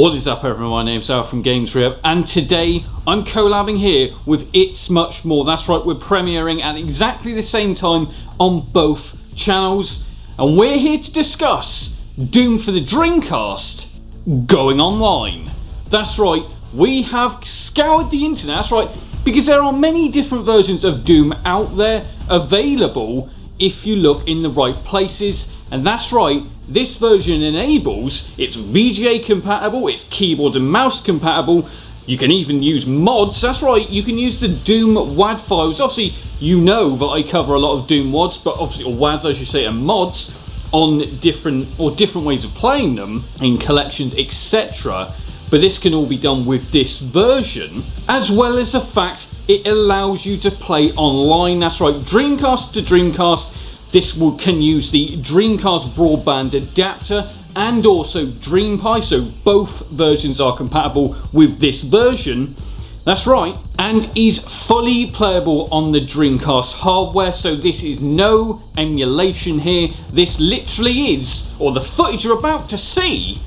What is up everyone, my name's Al from Games Rehab, and today I'm collabing here with It's Much More. That's right, we're premiering at exactly the same time on both channels, and we're here to discuss Doom for the Dreamcast going online. That's right, we have scoured the internet, that's right, because there are many different versions of Doom out there available if you look in the right places. And that's right, this version enables, it's VGA compatible, it's keyboard and mouse compatible, you can even use mods, that's right, you can use the Doom WAD files. Obviously, you know that I cover a lot of Doom WADs, but obviously, or WADs I should say, and mods on different ways of playing them in collections, etc. But this can all be done with this version, as well as the fact it allows you to play online. That's right, Dreamcast to Dreamcast. This can use the Dreamcast broadband adapter and also Dreampi, so both versions are compatible with this version. That's right, and is fully playable on the Dreamcast hardware, so this is no emulation here. This literally is, or the footage you're about to see,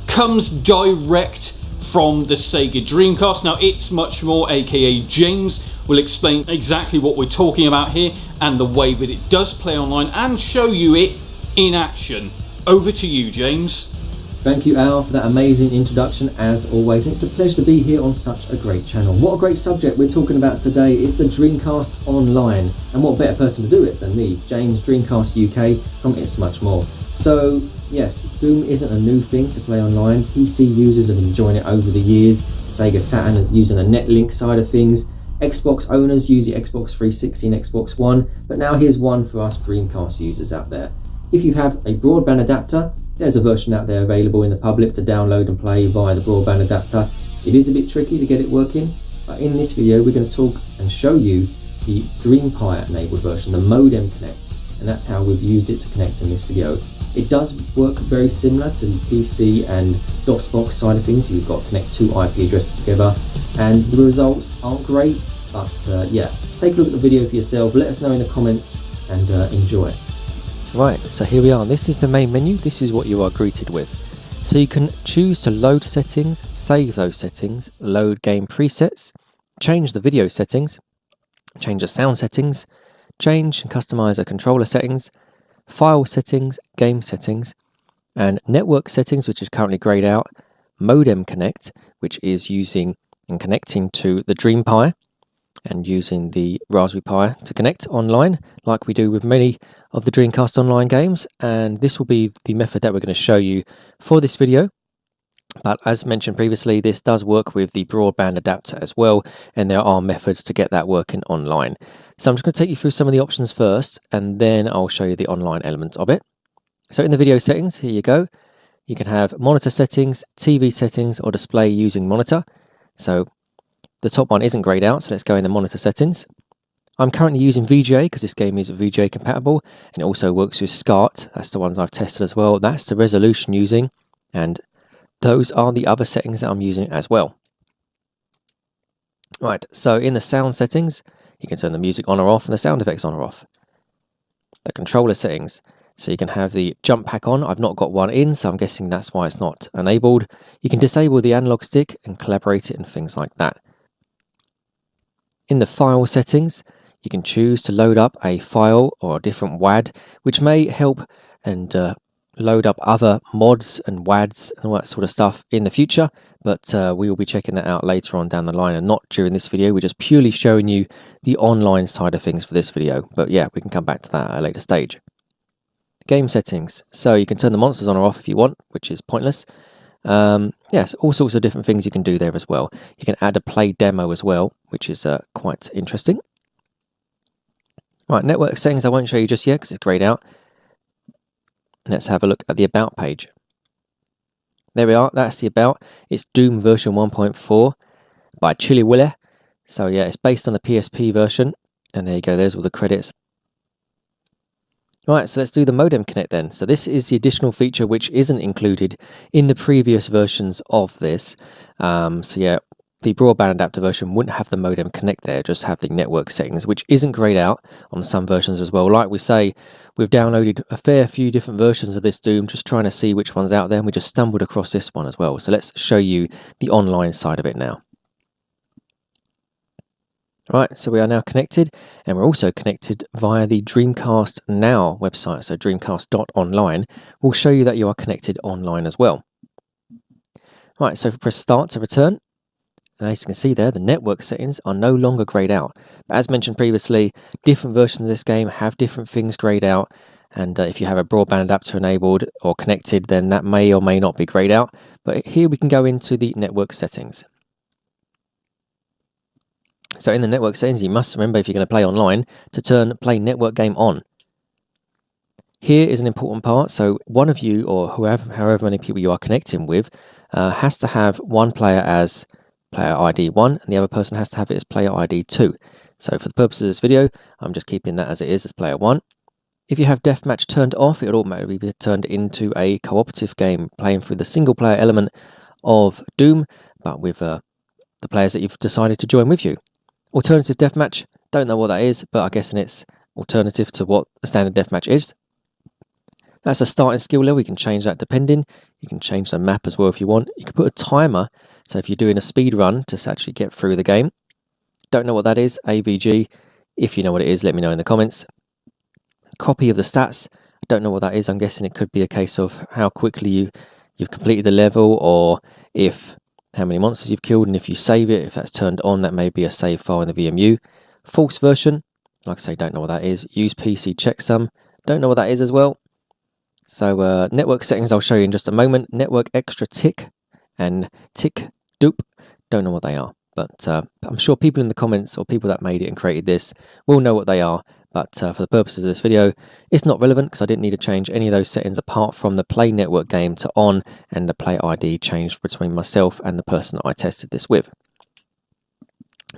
comes direct from the Sega Dreamcast. Now, It's Much More, aka James, will explain exactly what we're talking about here and the way that it does play online and show you it in action. Over to you, James. Thank you, Al, for that amazing introduction as always. It's a pleasure to be here on such a great channel. What a great subject we're talking about today. It's the Dreamcast Online, and what better person to do it than me, James, Dreamcast UK from It's Much More. So yes, Doom isn't a new thing to play online. PC users have been enjoying it over the years. Sega Saturn are using the Netlink side of things. Xbox owners use the Xbox 360 and Xbox One, but now here's one for us Dreamcast users out there. If you have a broadband adapter, there's a version out there available in the public to download and play via the broadband adapter. It is a bit tricky to get it working, but in this video we're going to talk and show you the Dreampi enabled version, the modem connect, and that's how we've used it to connect in this video. It does work very similar to the PC and DOSBox side of things. You've got to connect two IP addresses together, and the results aren't great, but yeah, take a look at the video for yourself, let us know in the comments, and enjoy. Right, so here we are. This is the main menu. This is what you are greeted with. So you can choose to load settings, save those settings, load game presets, change the video settings, change the sound settings, change and customize the controller settings, file settings, game settings, and network settings, which is currently grayed out, modem connect, which is using and connecting to the Dreampi and using the Raspberry Pi to connect online like we do with many of the Dreamcast online games, and this will be the method that we're going to show you for this video. But as mentioned previously, this does work with the broadband adapter as well, and there are methods to get that working online. So I'm just going to take you through some of the options first, and then I'll show you the online element of it. So in the video settings, here you go. You can have monitor settings, TV settings, or display using monitor. So the top one isn't grayed out, so let's go in the monitor settings. I'm currently using VGA because this game is VGA compatible, and it also works with SCART. That's the ones I've tested as well. That's the resolution using, and those are the other settings that I'm using as well. Right, so in the sound settings, you can turn the music on or off and the sound effects on or off. The controller settings, so you can have the jump pack on. I've not got one in, so I'm guessing that's why it's not enabled. You can disable the analog stick and collaborate it and things like that. In the file settings, you can choose to load up a file or a different WAD, which may help and load up other mods and WADs and all that sort of stuff in the future, but we will be checking that out later on down the line and not during this video. We're just purely showing you the online side of things for this video, but yeah, we can come back to that at a later stage. Game settings, so you can turn the monsters on or off if you want, which is pointless. Yes, all sorts of different things you can do there as well. You can add a play demo as well, which is quite interesting. Right, network settings I won't show you just yet because it's grayed out. Let's have a look at the About page. There we are, that's the About. It's Doom version 1.4 by Chili Willy. So yeah, it's based on the PSP version. And there you go, there's all the credits. Right, so let's do the modem connect then. So this is the additional feature which isn't included in the previous versions of this. So yeah, the broadband adapter version wouldn't have the modem connect there, just have the network settings, which isn't grayed out on some versions as well. Like we say, we've downloaded a fair few different versions of this Doom, just trying to see which one's out there, and we just stumbled across this one as well. So let's show you the online side of it now. Right, so we are now connected, and we're also connected via the Dreamcast Now website, so dreamcast.online will show you that you are connected online as well. Right, so if we press start to return, and as you can see there, the network settings are no longer grayed out. But as mentioned previously, different versions of this game have different things grayed out, and if you have a broadband adapter enabled or connected, then that may or may not be grayed out. But here we can go into the network settings. So in the network settings, you must remember, if you're going to play online, to turn play network game on. Here is an important part. So one of you, or however many people you are connecting with, has to have one player as player ID 1, and the other person has to have it as player ID 2. So for the purposes of this video, I'm just keeping that as it is, as player 1. If you have deathmatch turned off, it will automatically be turned into a cooperative game, playing through the single player element of Doom, but with the players that you've decided to join with you. Alternative deathmatch, don't know what that is, but I'm guessing it's alternative to what a standard deathmatch is. That's a starting skill level. You can change that depending. You can change the map as well if you want. You can put a timer, so if you're doing a speed run to actually get through the game. Don't know what that is, AVG. If you know what it is, let me know in the comments. Copy of the stats, don't know what that is. I'm guessing it could be a case of how quickly you've completed the level, or if how many monsters you've killed, and if you save it, if that's turned on, that may be a save file in the VMU. False version, like I say, don't know what that is. Use PC checksum, don't know what that is as well. So network settings I'll show you in just a moment. Network extra tick and tick dupe, don't know what they are, but I'm sure people in the comments, or people that made it and created this, will know what they are. But for the purposes of this video, it's not relevant because I didn't need to change any of those settings apart from the play network game to on, and the play ID changed between myself and the person that I tested this with.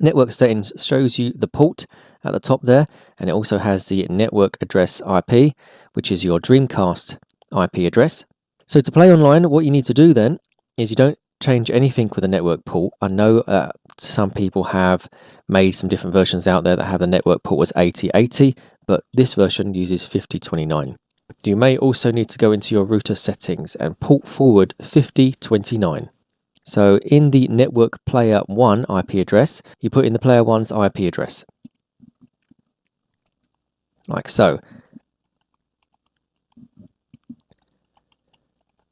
Network settings shows you the port at the top there, and it also has the network address IP, which is your Dreamcast IP address. So to play online, what you need to do then is you don't change anything with the network port. I know some people have made some different versions out there that have the network port as 8080, but this version uses 5029. You may also need to go into your router settings and port forward 5029. So in the network player 1 IP address, you put in the player 1's IP address, like so.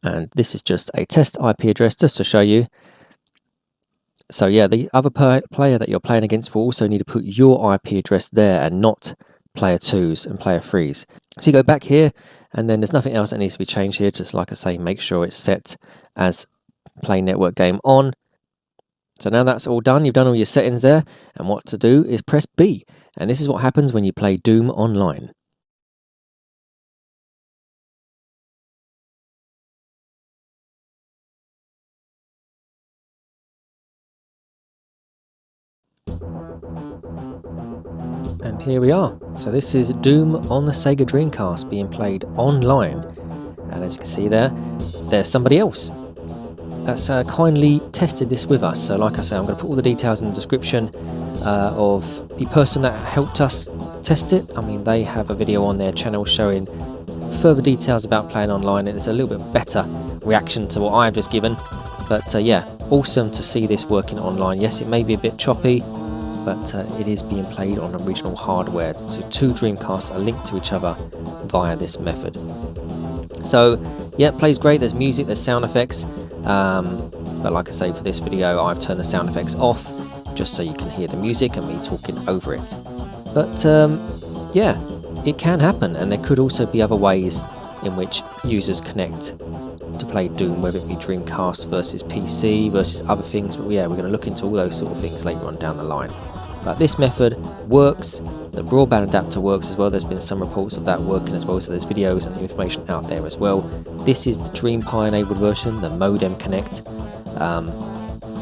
And this is just a test IP address just to show you. So yeah, the other player that you're playing against will also need to put your IP address there and not player 2's and player 3's. So you go back here, and then there's nothing else that needs to be changed here. Just like I say, make sure it's set as play network game on. So now that's all done. You've done all your settings there, and what to do is press B. And this is what happens when you play Doom online. And here we are. So this is Doom on the Sega Dreamcast being played online. And as you can see there, there's somebody else that's kindly tested this with us. So like I say, I'm going to put all the details in the description of the person that helped us test it. I mean, they have a video on their channel showing further details about playing online, and it's a little bit better reaction to what I've just given. But yeah, awesome to see this working online. Yes, it may be a bit choppy, but it is being played on original hardware. So two Dreamcasts are linked to each other via this method. So yeah, it plays great. There's music, there's sound effects. But like I say, for this video, I've turned the sound effects off just so you can hear the music and me talking over it. But yeah, it can happen, and there could also be other ways in which users connect to play Doom, whether it be Dreamcast versus PC versus other things. But yeah, we're going to look into all those sort of things later on down the line. But this method works. The broadband adapter works as well. There's been some reports of that working as well, so there's videos and information out there as well. This is the Dreampi enabled version, the Modem Connect.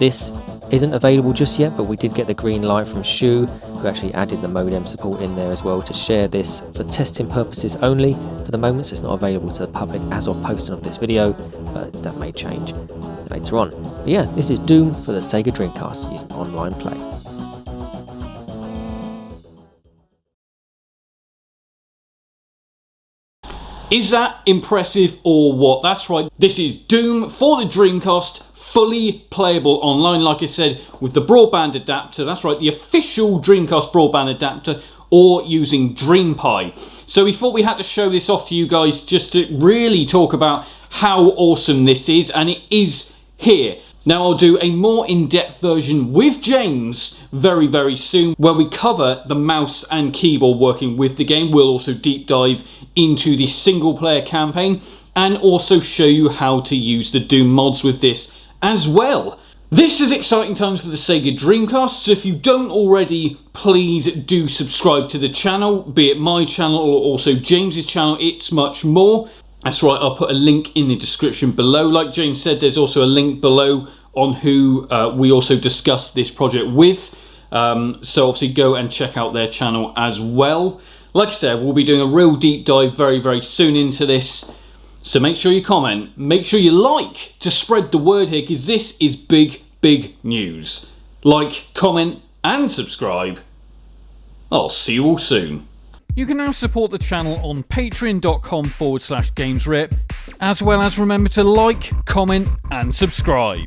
This isn't available just yet, but we did get the green light from Shu, who actually added the modem support in there as well to share this for testing purposes only for the moment. So it's not available to the public as of posting of this video, but that may change later on. But yeah, this is Doom for the Sega Dreamcast using online play. Is that impressive or what? That's right, this is Doom for the Dreamcast, fully playable online, like I said, with the broadband adapter. That's right, the official Dreamcast broadband adapter, or using Dreampi. So we thought we had to show this off to you guys just to really talk about how awesome this is, and it is here. Now I'll do a more in-depth version with James very, very soon, where we cover the mouse and keyboard working with the game. We'll also deep dive into the single player campaign and also show you how to use the Doom mods with this as well. This is exciting times for the Sega Dreamcast, so if you don't already, please do subscribe to the channel, be it my channel or also James's channel. It's much more. That's right, I'll put a link in the description below. Like James said, there's also a link below on who we also discussed this project with. So obviously go and check out their channel as well. Like I said, we'll be doing a real deep dive very, very soon into this. So make sure you comment, make sure you like to spread the word here, because this is big, big news. Like, comment and subscribe. I'll see you all soon. You can now support the channel on patreon.com/gamesrip, as well as remember to like, comment and subscribe.